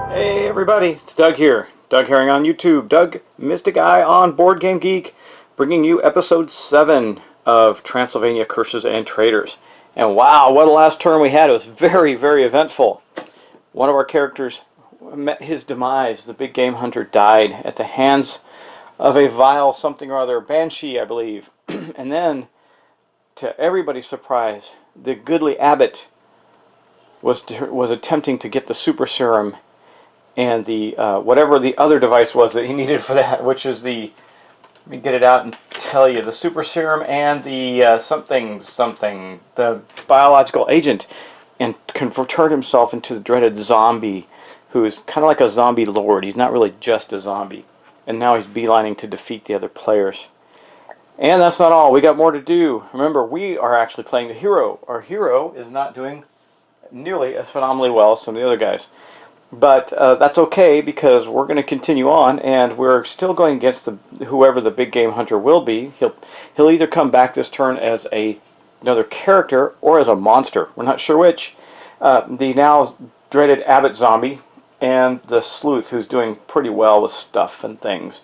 Hey everybody, it's Doug here. Doug Herring on YouTube. Doug, Mystic Eye on Board Game Geek, bringing you episode 7 of Transylvania Curses and Traitors. And wow, what a last turn we had. It was very, very eventful. One of our characters met his demise. The big game hunter died at the hands of a vile something or other, Banshee, I believe. And then, to everybody's surprise, the goodly abbot was attempting to get the super serum and the whatever the other device was that he needed for that, which is the, let me get it out and tell you, the super serum and the the biological agent, and turned himself into the dreaded zombie, who is kind of like a zombie lord. He's not really just a zombie, and now he's beelining to defeat the other players. And that's not all. We got more to do. Remember, we are actually playing the hero. Our hero is not doing nearly as phenomenally well as some of the other guys. But that's okay, because we're going to continue on, and we're still going against whoever the big game hunter will be. He'll either come back this turn as another character or as a monster. We're not sure which. The now dreaded abbot zombie and the sleuth, who's doing pretty well with stuff and things.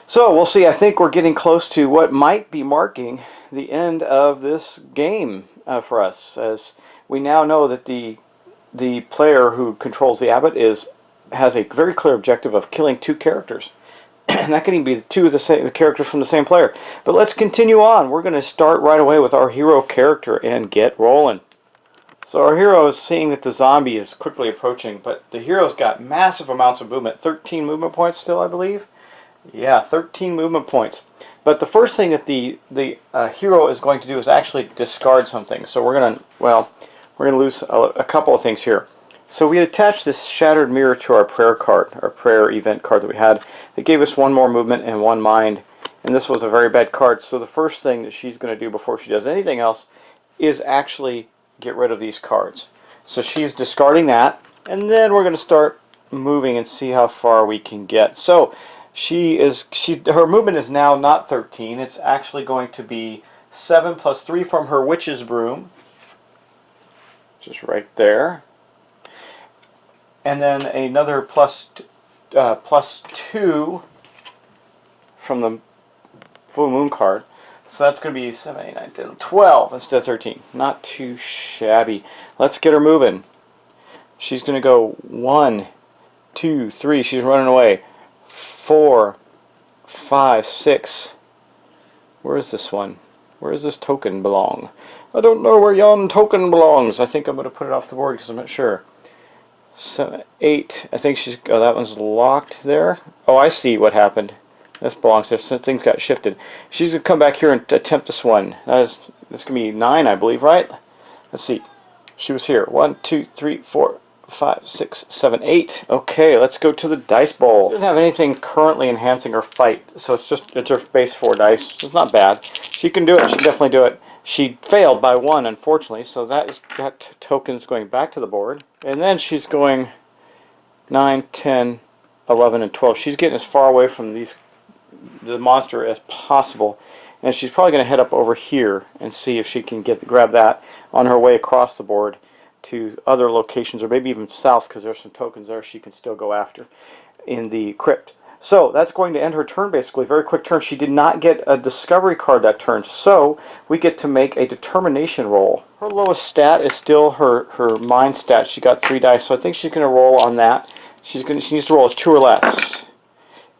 So we'll see. I think we're getting close to what might be marking the end of this game for us, as we now know that the player who controls the abbot has a very clear objective of killing two characters. And that can even be the characters from the same player. But let's continue on. We're going to start right away with our hero character and get rolling. So our hero is seeing that the zombie is quickly approaching, but the hero's got massive amounts of movement. 13 movement points still, I believe. Yeah, 13 movement points. But the first thing that the hero is going to do is actually discard something. So we're going to lose a couple of things here. So we attached this shattered mirror to our prayer card, our prayer event card that we had. It gave us one more movement and one mind, and this was a very bad card. So the first thing that she's going to do before she does anything else is actually get rid of these cards. So she's discarding that, and then we're going to start moving and see how far we can get. So her movement is now not 13. It's actually going to be 7 plus 3 from her witch's broom, just right there, and then another plus 2 from the full moon card. So that's going to be 7, 8, 9, 10, 12 instead of 13. Not too shabby. Let's get her moving. She's going to go 1, 2, 3. She's running away. 4, 5, 6. Where is this one? Where does this token belong? I don't know where yon token belongs. I think I'm going to put it off the board because I'm not sure. 7, 8. I think she's... Oh, that one's locked there. Oh, I see what happened. This belongs there. Some things got shifted. She's going to come back here and attempt this one. That's going to be 9, I believe, right? Let's see. She was here. 1, 2, 3, 4, 5, 6, 7, 8. Okay, let's go to the dice bowl. She doesn't have anything currently enhancing her fight, so it's her base 4 dice. It's not bad. She can do it. She can definitely do it. She failed by 1, unfortunately, so that token's going back to the board. And then she's going 9, 10, 11, and 12. She's getting as far away from the monster as possible, and she's probably going to head up over here and see if she can grab that on her way across the board to other locations, or maybe even south, because there's some tokens there she can still go after in the crypt. So that's going to end her turn, basically. Very quick turn. She did not get a discovery card that turn, so we get to make a determination roll. Her lowest stat is still her mind stat. She got 3 dice, so I think she's going to roll on that. She needs to roll a 2 or less.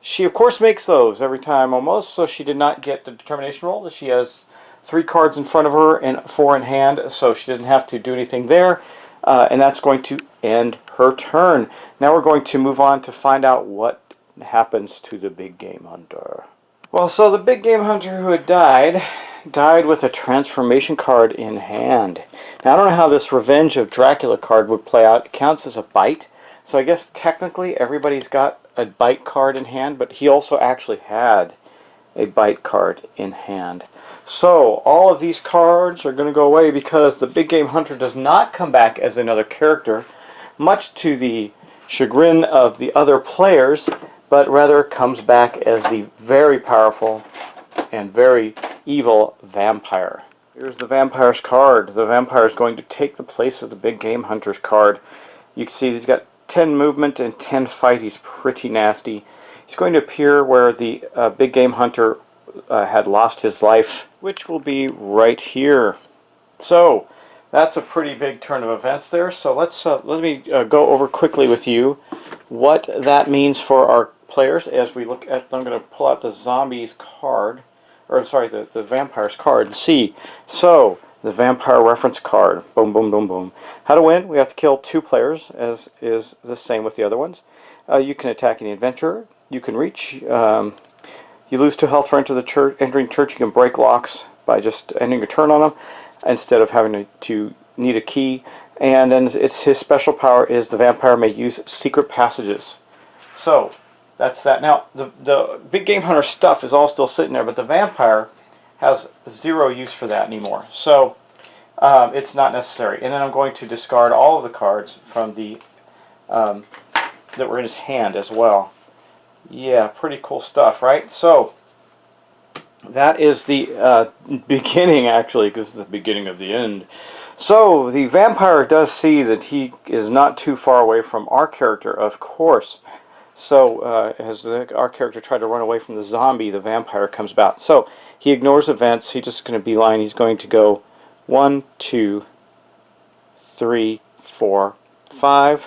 She, of course, makes those every time almost, so she did not get the determination roll. She has 3 cards in front of her and 4 in hand, so she doesn't have to do anything there. And that's going to end her turn. Now we're going to move on to find out what happens to the big game hunter. Well, so the big game hunter who had died with a transformation card in hand. Now I don't know how this Revenge of Dracula card would play out. It counts as a bite, so I guess technically everybody's got a bite card in hand, but he also actually had a bite card in hand. So all of these cards are going to go away because the big game hunter does not come back as another character, much to the chagrin of the other players, but rather comes back as the very powerful and very evil vampire. Here's the vampire's card. The vampire is going to take the place of the big game hunter's card. You can see he's got 10 movement and 10 fight. He's pretty nasty. He's going to appear where the big game hunter had lost his life, which will be right here. So that's a pretty big turn of events there. So let me go over quickly with you what that means for our players as we look at. I'm going to pull out the zombies card, or sorry, the vampires card and see. So the vampire reference card. Boom, boom, boom, boom. How to win? We have to kill 2 players, as is the same with the other ones. You can attack any adventurer. You can reach. You lose 2 health for entering church. You can break locks by just ending a turn on them, instead of having to need a key. And then his special power is the vampire may use secret passages. So that's that. Now the big game hunter stuff is all still sitting there, but the vampire has 0 use for that anymore. So it's not necessary. And then I'm going to discard all of the cards from the that were in his hand as well. Yeah, pretty cool stuff, right? So that is the beginning, actually, because it's the beginning of the end. So the vampire does see that he is not too far away from our character, of course. So as our character tried to run away from the zombie, the vampire comes about. So he ignores events. He's just going to beeline. He's going to go 1, 2, 3, 4, 5,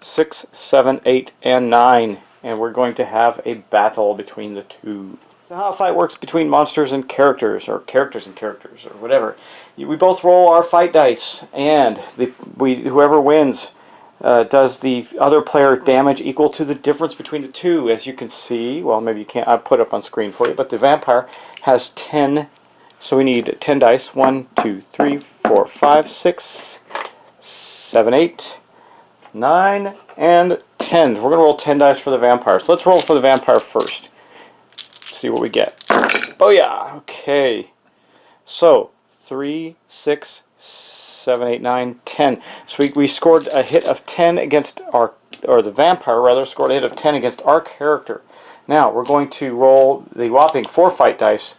6, 7, 8, and 9. And we're going to have a battle between the 2. So how a fight works between monsters and characters, or characters and characters, or whatever. We both roll our fight dice, and whoever wins does the other player damage equal to the difference between the 2. As you can see, well, maybe you can't. I'll put it up on screen for you. But the vampire has 10, so we need 10 dice. 1, 2, 3, 4, 5, 6, 7, 8, 9, and 10. We're going to roll 10 dice for the vampire. So let's roll for the vampire first. See what we get. Oh yeah, okay. So 3, 6, 7, 8, 9, 10. So we scored a hit of 10 against our, or the vampire rather, scored a hit of 10 against our character. Now we're going to roll the whopping 4 fight dice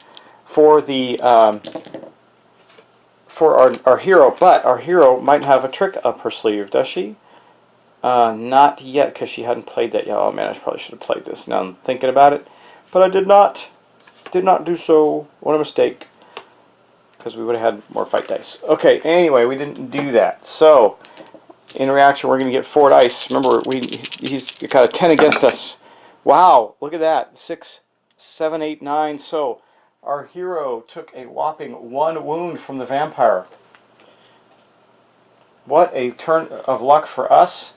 for the for our hero, but our hero might have a trick up her sleeve, does she? Not yet, because she hadn't played that yet. Oh man, I probably should have played this. Now I'm thinking about it. But I did not do so. What a mistake. Because we would have had more fight dice. Okay, anyway, we didn't do that. So, in reaction, we're going to get 4 dice. Remember, he's got a 10 against us. Wow, look at that. 6, 7, 8, 9. So, our hero took a whopping 1 wound from the vampire. What a turn of luck for us.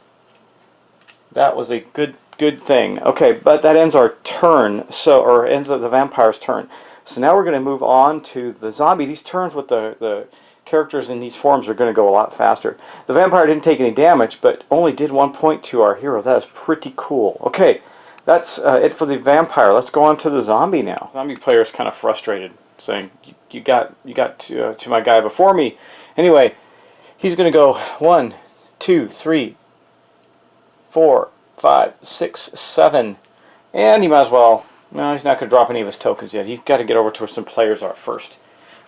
That was a good thing. Okay, but that ends our turn, or ends the vampire's turn. So now we're going to move on to the zombie. These turns with the characters in these forms are going to go a lot faster. The vampire didn't take any damage, but only did 1 point to our hero. That is pretty cool. Okay, that's it for the vampire. Let's go on to the zombie now. Zombie player is kind of frustrated, saying, "You got to my guy before me." Anyway, he's going to go 1, 2, 3, 4, 5, 6, 7, and he might as well. No, he's not going to drop any of his tokens yet. He's got to get over to where some players are first.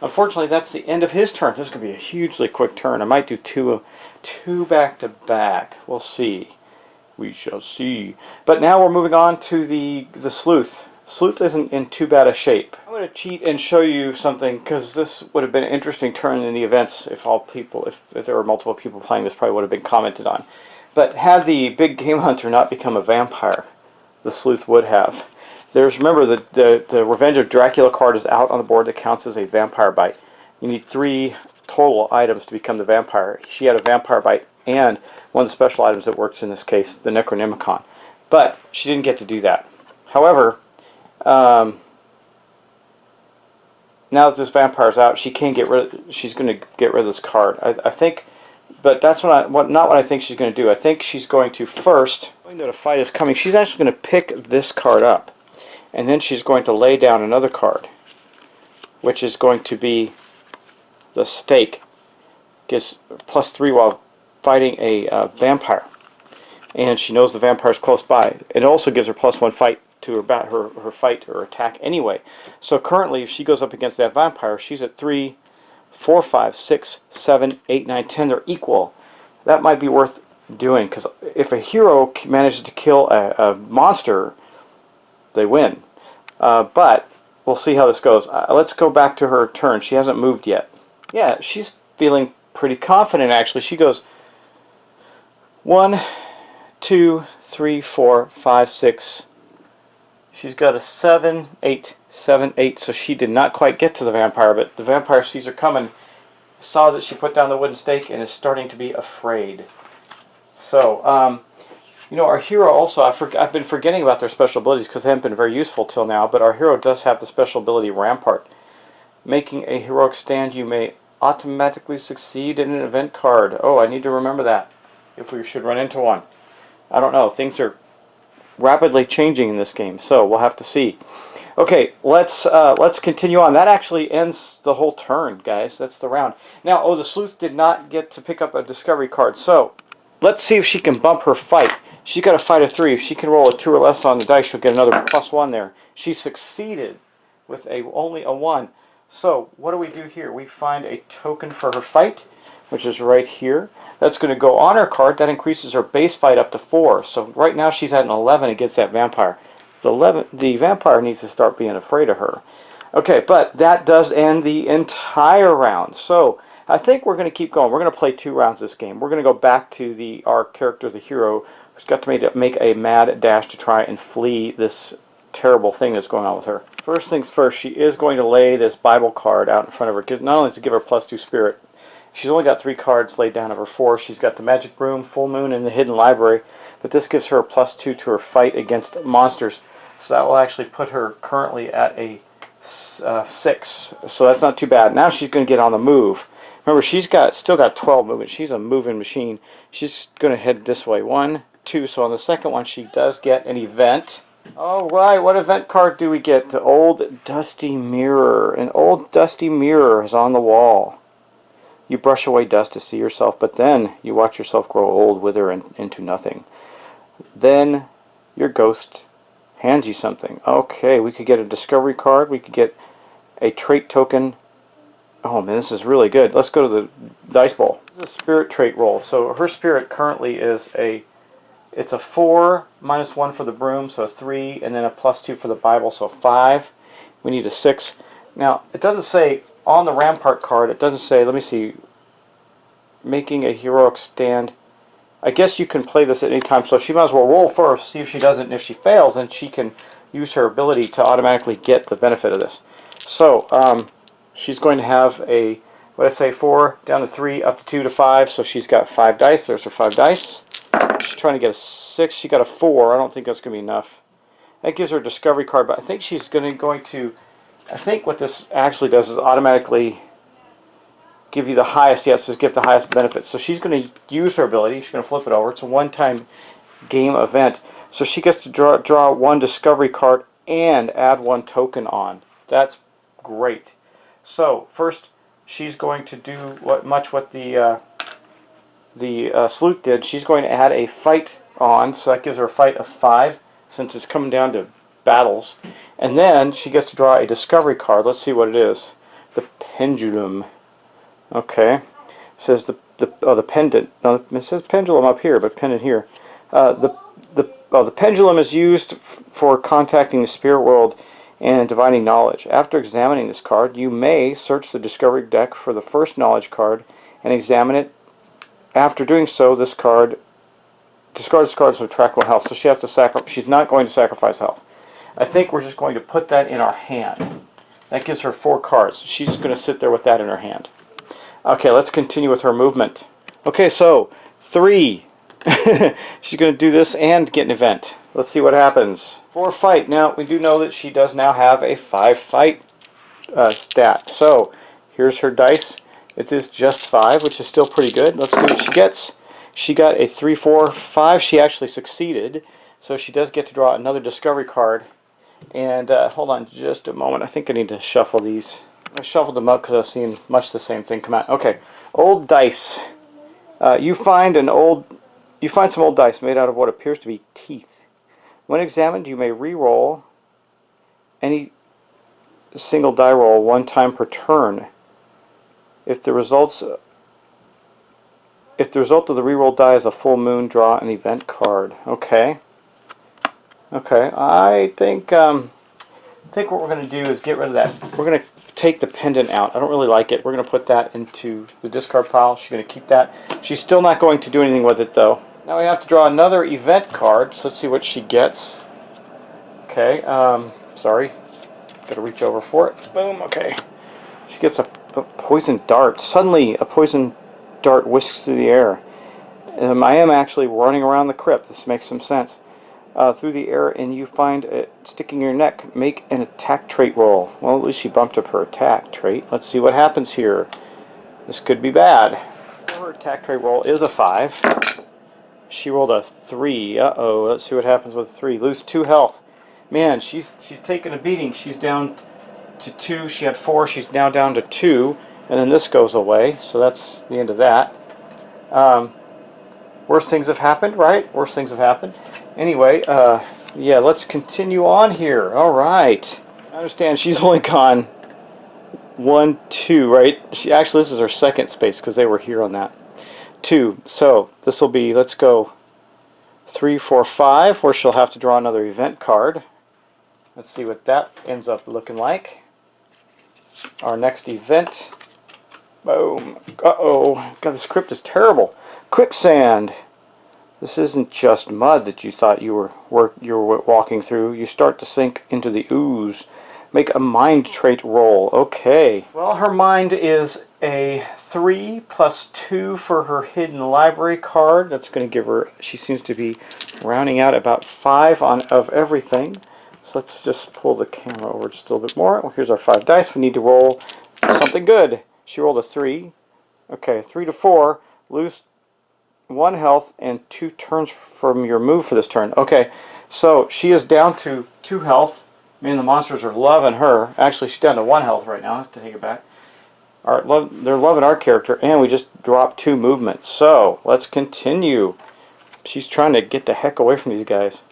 Unfortunately, that's the end of his turn. This is going to be a hugely quick turn. I might do two back to back. We'll see. We shall see. But now we're moving on to the sleuth. Sleuth isn't in too bad a shape. I'm going to cheat and show you something, because this would have been an interesting turn in the events if there were multiple people playing. This probably would have been commented on. But had the big game hunter not become a vampire, the sleuth would have. Remember, the Revenge of Dracula card is out on the board that counts as a vampire bite. You need 3 total items to become the vampire. She had a vampire bite and one of the special items that works in this case, the Necronomicon. But she didn't get to do that. However, now that this vampire's out, she's going to get rid of this card. I think, but that's not what I think she's going to do. I think she's going to first, knowing that a fight is coming, she's actually going to pick this card up. And then she's going to lay down another card, which is going to be the stake. Gets +3 while fighting a vampire. And she knows the vampire's close by. It also gives her +1 fight to her fight or attack anyway. So currently, if she goes up against that vampire, she's at 3, 4, 5, 6, 7, 8, 9, 10. They're equal. That might be worth doing, because if a hero manages to kill a monster, they win. But we'll see how this goes. Let's go back to her turn. She hasn't moved yet. Yeah, she's feeling pretty confident, actually. She goes 1, 2, 3, 4, 5, 6. She's got a 7, 8, 7, 8. So she did not quite get to the vampire, but the vampire sees her coming, saw that she put down the wooden stake, and is starting to be afraid. So, you know, our hero also, I've been forgetting about their special abilities because they haven't been very useful till now, but our hero does have the special ability Rampart. Making a heroic stand, you may automatically succeed in an event card. Oh, I need to remember that if we should run into one. I don't know. Things are rapidly changing in this game, so we'll have to see. Okay, let's continue on. That actually ends the whole turn, guys. That's the round. Now, oh, the sleuth did not get to pick up a discovery card, so let's see if she can bump her fight. She's got a fight of 3. If she can roll a 2 or less on the dice, she'll get another +1 there. She succeeded with only a 1. So what do we do here? We find a token for her fight, which is right here. That's going to go on her card. That increases her base fight up to 4. So right now she's at an 11 against that vampire. The vampire needs to start being afraid of her. Okay, but that does end the entire round. So I think we're going to keep going. We're going to play 2 rounds this game. We're going to go back to our character, the hero, who's got to make a mad dash to try and flee this terrible thing that's going on with her. First things first, she is going to lay this Bible card out in front of her, not only to give her +2 spirit. She's only got 3 cards laid down of her 4. She's got the Magic Broom, Full Moon, and the Hidden Library, but this gives her a +2 to her fight against monsters. So that will actually put her currently at a 6. So that's not too bad. Now she's going to get on the move. Remember, she's still got 12 movement. She's a moving machine. She's going to head this way. 1, 2. So on the second one, she does get an event. All right, what event card do we get? The Old Dusty Mirror. An old dusty mirror is on the wall. You brush away dust to see yourself, but then you watch yourself grow old, wither into nothing. Then your ghost hands you something. Okay, we could get a discovery card. We could get a trait token. Oh man, this is really good. Let's go to the dice bowl. This is a spirit trait roll. So her spirit currently is it's a 4 -1 for the broom, so a 3, and then a +2 for the Bible, so 5. We need a 6. Now, it doesn't say on the Rampart card, it doesn't say, let me see, making a heroic stand. I guess you can play this at any time, so she might as well roll first, see if she does it, and if she fails, then she can use her ability to automatically get the benefit of this. So, she's going to have a, what did I say, 4 down to 3, up to 2 to 5, so she's got 5 dice. There's her 5 dice. She's trying to get a 6. She got a 4. I don't think that's going to be enough. That gives her a discovery card, but I think she's going to I think what this actually does is automatically give you the highest, yes, just give the highest benefit. So she's going to use her ability. She's going to flip it over. It's a one-time game event. So she gets to draw 1 discovery card and add 1 token on. That's great. So first, she's going to do what the sleuth did. She's going to add a fight on, so that gives her a fight of 5, since it's coming down to battles. And then she gets to draw a discovery card. Let's see what it is. The Pendulum. Okay. It says the pendant. No, it says pendulum up here, but pendant here. The pendulum is used for contacting the spirit world and divining knowledge. After examining this card, you may search the discovery deck for the first knowledge card and examine it. After doing so, this card discards this card to subtract 1 health. So she has to sacrifice. She's not going to sacrifice health. I think we're just going to put that in our hand. That gives her 4 cards. She's just going to sit there with that in her hand. Okay, let's continue with her movement. Okay, so 3. She's going to do this and get an event. Let's see what happens. 4 fight. Now, we do know that she does now have a 5 fight stat. So, here's her dice. It is just 5, which is still pretty good. Let's see what she gets. She got a 3, 4, 5. She actually succeeded. So she does get to draw another discovery card. And hold on just a moment. I think I need to shuffle these. I shuffled them up because I was seeing much the same thing come out. Okay, old dice. You find some old dice made out of what appears to be teeth. When examined, you may re-roll any single die roll 1 time per turn. If the results If the result of the reroll die is a full moon, draw an event card. Okay. Okay. I think what we're going to do is get rid of that. We're going to take the pendant out. I don't really like it. We're going to put that into the discard pile. She's going to keep that. She's still not going to do anything with it, though. Now we have to draw another event card. So let's see what she gets. Okay. Sorry. Got to reach over for it. Boom. Okay. She gets a poison dart. Suddenly, a poison dart whisks through the air. I am actually running around the crypt. This makes some sense. Through the air, and you find it sticking in your neck. Make an attack trait roll. Well, at least she bumped up her attack trait. Let's see what happens here. This could be bad. Her attack trait roll is a 5. She rolled a 3. Uh-oh. Let's see what happens with a 3. Lose 2 health. Man, she's taking a beating. She's down to 2. She had 4. She's now down to 2. And then this goes away. So that's the end of that. Worse things have happened, right? Worse things have happened. Anyway, yeah, let's continue on here. All right. I understand she's only gone 1, 2, right? Actually, this is her second space because they were here on that. 2. So this will be, let's go 3, 4, 5, where she'll have to draw another event card. Let's see what that ends up looking like. Our next event. Boom. Uh-oh. God, this crypt is terrible. Quicksand. This isn't just mud that you thought you were walking through. You start to sink into the ooze. Make a mind trait roll. Okay. Well, her mind is a 3 plus 2 for her hidden library card. That's going to give her, she seems to be rounding out about 5 of everything. So let's just pull the camera over just a little bit more. Well, here's our 5 dice. We need to roll something good. She rolled a 3. Okay, 3 to 4. Lose 1 health and 2 turns from your move for this turn. Okay, so she is down to 2 health. Man, the monsters are loving her. Actually, she's down to 1 health right now. I have to take it back. They're loving our character, and we just dropped 2 movement. So let's continue. She's trying to get the heck away from these guys.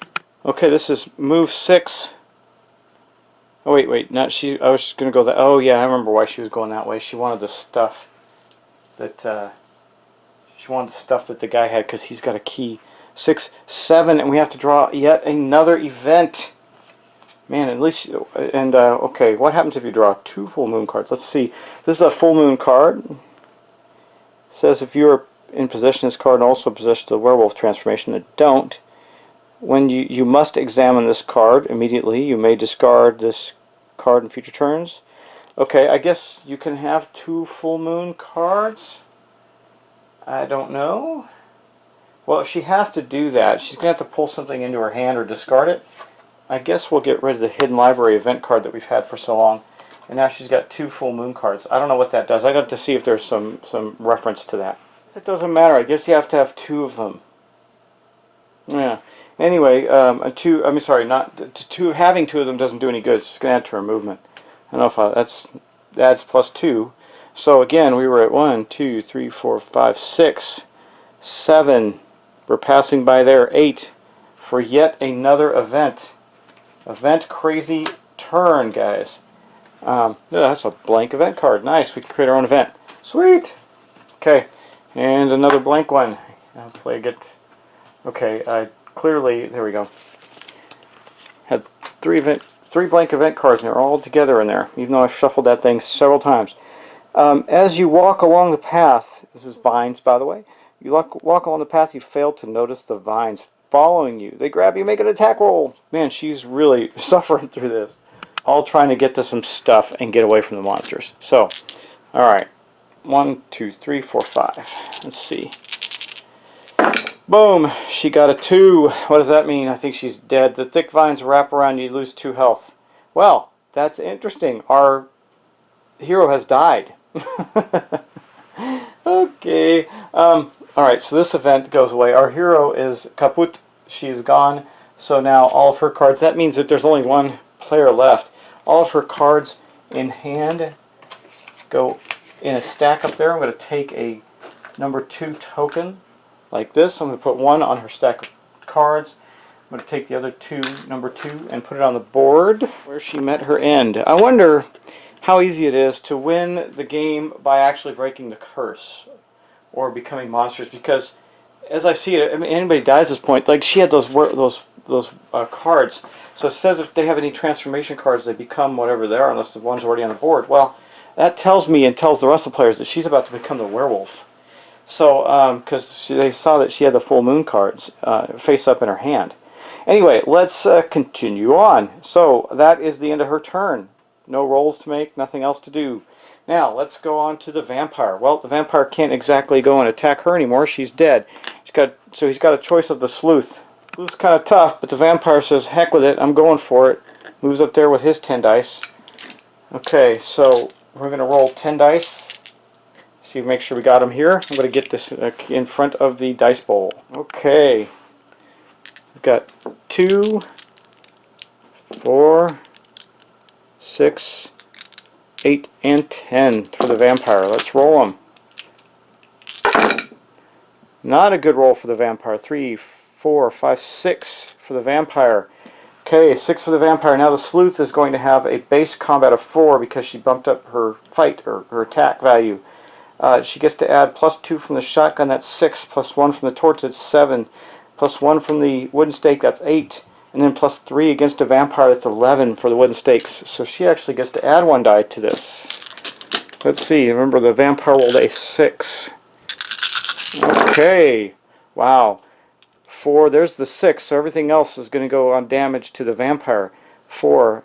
Okay, this is move 6. Oh wait, not she. I was gonna go that. Oh yeah, I remember why she was going that way. She wanted the stuff that. She wanted the stuff that the guy had because he's got a key. 6, 7, and we have to draw yet another event. Man, at least, and okay, what happens if you draw 2 full moon cards? Let's see. This is a full moon card. It says if you are in possession of this card and also possessed the werewolf transformation, that don't. When you must examine this card immediately. You may discard this card in future turns. Okay, I guess you can have 2 full moon cards. I don't know. Well, if she has to do that, she's going to have to pull something into her hand or discard it. I guess we'll get rid of the hidden library event card that we've had for so long. And now she's got 2 full moon cards. I don't know what that does. I got to see if there's some reference to that. It doesn't matter. I guess you have to have 2 of them. Yeah. Anyway, having 2 of them doesn't do any good. It's just going to add to her movement. I don't know if that's plus 2. So again, we were at 1, 2, 3, 4, 5, 6, 7. We're passing by there. 8 for yet another event. Event crazy turn, guys. Yeah, that's a blank event card. Nice. We can create our own event. Sweet. Okay, and another blank one. Hopefully I get. Okay, clearly there we go. Had 3 blank event cards, and they're all together in there. Even though I shuffled that thing several times. As you walk along the path, this is vines, by the way. You walk along the path, you fail to notice the vines following you. They grab you, make an attack roll. Man, she's really suffering through this. All trying to get to some stuff and get away from the monsters. So, alright. 1, 2, 3, 4, 5. Let's see. Boom! She got a 2. What does that mean? I think she's dead. The thick vines wrap around you, lose 2 health. Well, that's interesting. Our hero has died. Okay. Alright, so this event goes away. Our hero is kaput. She's gone. So now all of her cards, that means that there's only 1 player left. All of her cards in hand go in a stack up there. I'm going to take a number 2 token like this. I'm going to put 1 on her stack of cards. I'm going to take the other number 2, and put it on the board where she met her end. I wonder how easy it is to win the game by actually breaking the curse. or becoming monsters, because as I see it, I mean, anybody dies at this point. Like, she had those cards. So it says if they have any transformation cards, they become whatever they are, unless the one's already on the board. Well, that tells me and tells the rest of the players that she's about to become the werewolf. So, because they saw that she had the full moon cards face up in her hand. Anyway, let's continue on. So that is the end of her turn. No rolls to make, nothing else to do. Now, let's go on to the vampire. Well, the vampire can't exactly go and attack her anymore. She's dead. So he's got a choice of the sleuth. Sleuth's kind of tough, but the vampire says, heck with it, I'm going for it. Moves up there with his 10 dice. Okay, so we're going to roll 10 dice. See, make sure we got them here. I'm going to get this in front of the dice bowl. Okay. We've got 2, 4, 6, 8, and 10 for the vampire. Let's roll them. Not a good roll for the vampire. 3, 4, 5, 6 for the vampire. Okay, 6 for the vampire. Now the sleuth is going to have a base combat of 4 because she bumped up her fight or her attack value. She gets to add +2 from the shotgun, that's 6, +1 from the torch, that's 7, +1 from the wooden stake, that's 8, and then +3 against a vampire, that's 11 for the wooden stakes. So she actually gets to add 1 die to this. Let's see, remember the vampire rolled a 6. Okay, wow. 4, there's the 6, so everything else is going to go on damage to the vampire. 4,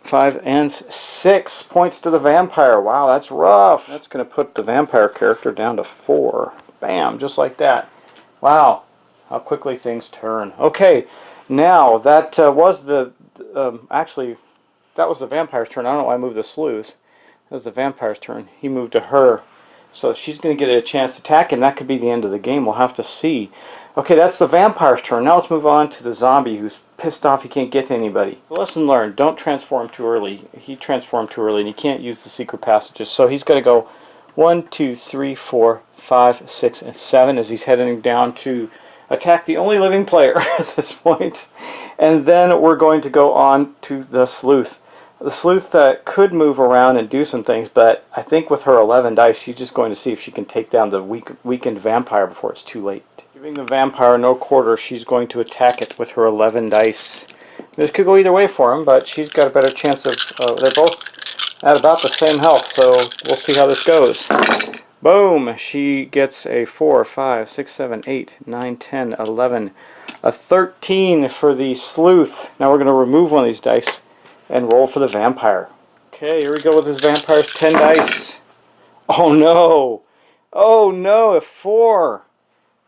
5, and 6 points to the vampire. Wow, that's rough. That's going to put the vampire character down to 4. Bam, just like that. Wow, how quickly things turn. Okay, now that was the... actually, that was the vampire's turn. I don't know why I moved the sleuth. That was the vampire's turn. He moved to her. So she's going to get a chance to attack him. That could be the end of the game. We'll have to see. Okay, that's the vampire's turn. Now let's move on to the zombie who's pissed off he can't get to anybody. Lesson learned, don't transform too early. He transformed too early and he can't use the secret passages. So he's going to go 1, 2, 3, 4, 5, 6, and 7 as he's heading down to attack the only living player at this point. And then we're going to go on to the sleuth. The sleuth could move around and do some things, but I think with her 11 dice, she's just going to see if she can take down the weakened vampire before it's too late. Giving the vampire no quarter, she's going to attack it with her 11 dice. This could go either way for him, but she's got a better chance of... they're both at about the same health, so we'll see how this goes. Boom! She gets a 4, 5, 6, 7, 8, 9, 10, 11, a 13 for the sleuth. Now we're going to remove one of these dice and roll for the vampire. Okay, here we go with this vampire's 10 dice. Oh no! Oh no, a 4!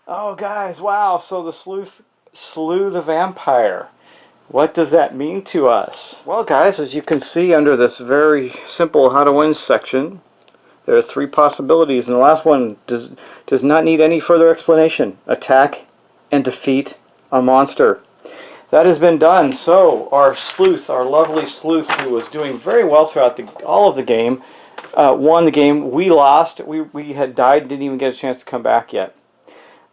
Oh guys, wow, so the sleuth slew the vampire. What does that mean to us? Well guys, as you can see under this very simple how to win section, there are 3 possibilities, and the last one does not need any further explanation. Attack and defeat a monster. That has been done. So our sleuth, our lovely sleuth, who was doing very well throughout all of the game, won the game. We lost. We had died, didn't even get a chance to come back yet.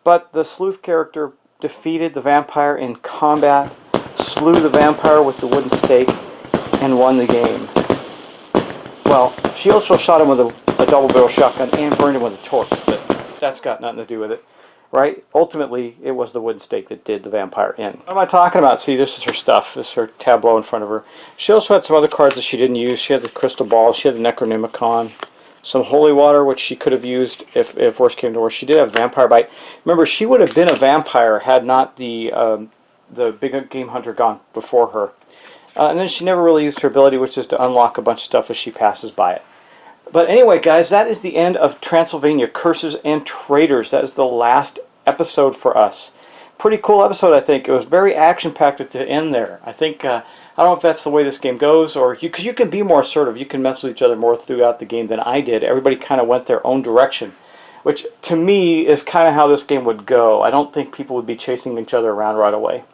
But the sleuth character defeated the vampire in combat, slew the vampire with the wooden stake, and won the game. Well, she also shot him with a double-barrel shotgun and burned him with a torch, but that's got nothing to do with it. Right? Ultimately, it was the wooden stake that did the vampire in. What am I talking about? See, this is her stuff. This is her tableau in front of her. She also had some other cards that she didn't use. She had the crystal ball. She had the Necronomicon. Some holy water, which she could have used if worse came to worse. She did have vampire bite. Remember, she would have been a vampire had not the big game hunter gone before her. And then she never really used her ability, which is to unlock a bunch of stuff as she passes by it. But anyway, guys, that is the end of Transylvania Curses and Traitors. That is the last episode for us. Pretty cool episode, I think. It was very action-packed at the end there. I think, I don't know if that's the way this game goes, or because you can be more assertive. You can mess with each other more throughout the game than I did. Everybody kind of went their own direction, which to me is kind of how this game would go. I don't think people would be chasing each other around right away.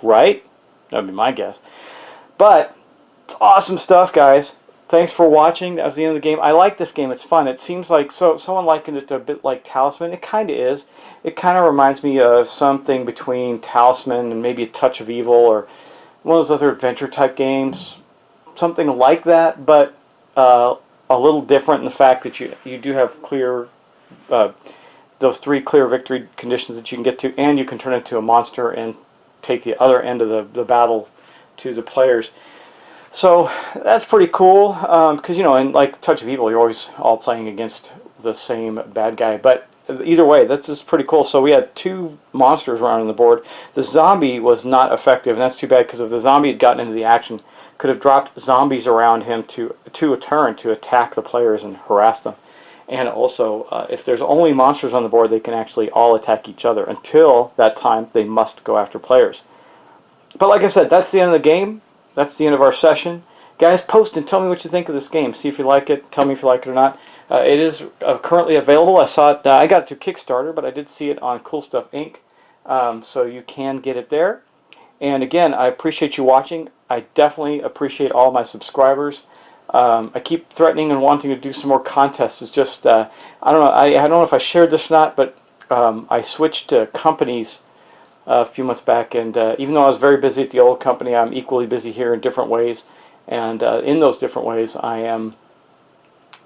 Right? That would be my guess. But it's awesome stuff, guys. Thanks for watching. That was the end of the game. I like this game. It's fun. It seems like, someone likened it to a bit like Talisman. It kind of is. It kind of reminds me of something between Talisman and maybe a touch of Evil, or one of those other adventure type games. Something like that, but a little different in the fact that you do have clear those 3 clear victory conditions that you can get to, and you can turn into a monster and take the other end of the battle to the players. So that's pretty cool, because, you know, in like Touch of Evil, you're always all playing against the same bad guy. But either way, that's just pretty cool. So we had 2 monsters around on the board. The zombie was not effective, and that's too bad, because if the zombie had gotten into the action, could have dropped zombies around him to a turn to attack the players and harass them. And also, if there's only monsters on the board, they can actually all attack each other. Until that time, they must go after players. But like I said, that's the end of the game. That's the end of our session. Guys, post and tell me what you think of this game. See if you like it. Tell me if you like it or not. It is currently available. I saw it. I got it through Kickstarter, but I did see it on Cool Stuff Inc. So you can get it there. And again, I appreciate you watching. I definitely appreciate all my subscribers. I keep threatening and wanting to do some more contests. It's just, I don't know. I don't know if I shared this or not, but I switched to companies a few months back, and even though I was very busy at the old company, I'm equally busy here in different ways, and in those different ways I am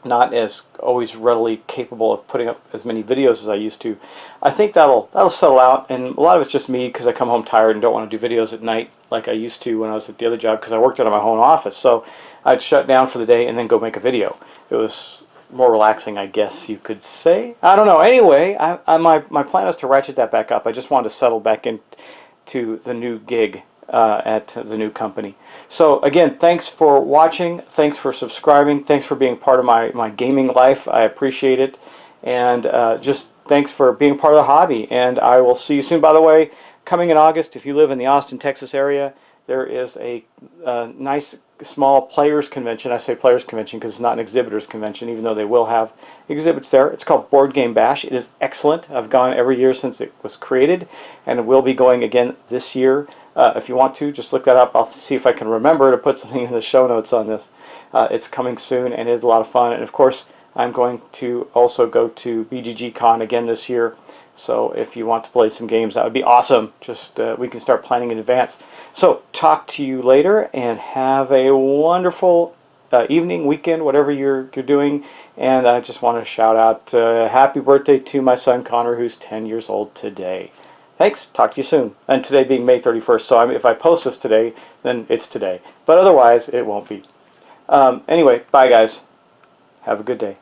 not as always readily capable of putting up as many videos as I used to. I think that'll settle out, and a lot of it's just me because I come home tired and don't want to do videos at night like I used to when I was at the other job, because I worked out of my home office, so I'd shut down for the day and then go make a video. It was more relaxing, I guess you could say. I don't know. Anyway, my plan is to ratchet that back up. I just wanted to settle back into the new gig at the new company. So again, thanks for watching. Thanks for subscribing. Thanks for being part of my gaming life. I appreciate it. And just thanks for being part of the hobby. And I will see you soon. By the way, coming in August, if you live in the Austin, Texas area, there is a nice small players convention. I say players convention because it's not an exhibitors convention, even though they will have exhibits there. It's called Board Game Bash. It is excellent. I've gone every year since it was created, and it will be going again this year. If you want to, just look that up. I'll see if I can remember to put something in the show notes on this. It's coming soon, and it is a lot of fun. And of course, I'm going to also go to BGG Con again this year. So if you want to play some games, that would be awesome. Just we can start planning in advance. So talk to you later, and have a wonderful evening, weekend, whatever you're doing. And I just want to shout out happy birthday to my son Connor, who's 10 years old today. Thanks. Talk to you soon. And today being May 31st, so if I post this today, then it's today. But otherwise, it won't be. Anyway, bye guys. Have a good day.